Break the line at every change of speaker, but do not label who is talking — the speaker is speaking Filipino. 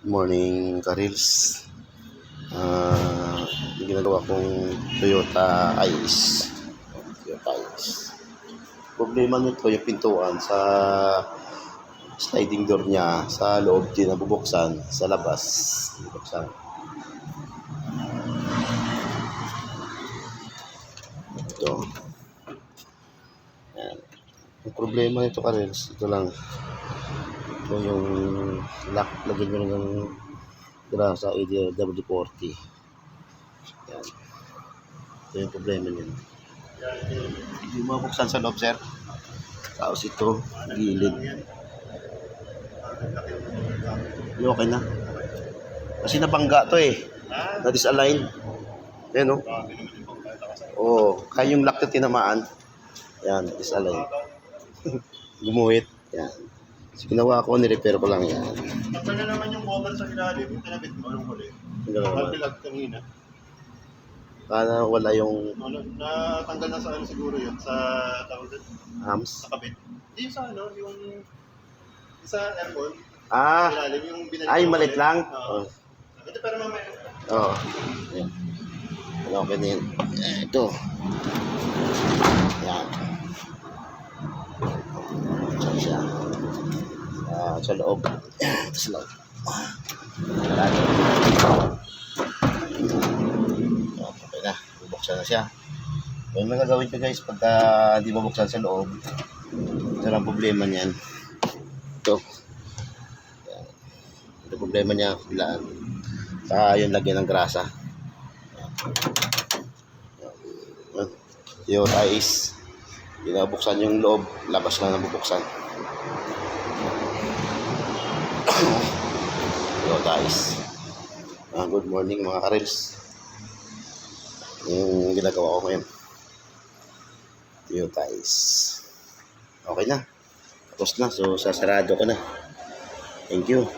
Morning, Karils. Yung ginagawa kong Toyota Ice. Toyota Ice. Problema nito yung pintuan sa sliding door niya sa loob din nabubuksan, sa labas bubuksan. Ito. Ayan. Yung problema nito, Karils, ito lang. Ito yung lock, lagyan nyo ng grasa WD-40. Yan. Ito yung problema nyo. Hindi mabuksan sa loob, sir. Tapos ito, gilid. Hindi, okay na. Kasi nabangga to eh. Na-disalign. Ayan o. Oo. Kaya yung lock na tinamaan. Yan, disalign. Gumuhit. Yan. So, ginawa ko, nirepair ko lang yan.
Tanggal na naman yung cover sa ilalim, yung kinabit mo nung huli. Nagbilag kanina.
Para wala yung
Natanggal na sa ano siguro yun, sa tawag doon,
hams.
sa kabit. Hindi sa ano, yung sa aircon.
Ah,
Ilalim, yung binalik
ay,
mo
malit
ulit.
lang.
Oo. Ito pero mamaya.
Oo. Yan. Okay na yun. Ito. Yan. Diyan siya. Sa loob. Sa loob. Lagi. Okay na. Bubuksan na siya. Yung mga gagawin ko guys, pagka hindi mabuksan sa loob, ito lang problema niyan. Ito. Yan. Ito problema niya, bilaan. Saka yung lagyan ng grasa. Yan. Yung ice. Binabuksan yung loob, labas lang na bubuksan. Yo guys. Good morning mga Karils. Yung ginagawa ko ngayon. Yo guys. Okay na. Tapos na. So sasarado ko na. Thank you.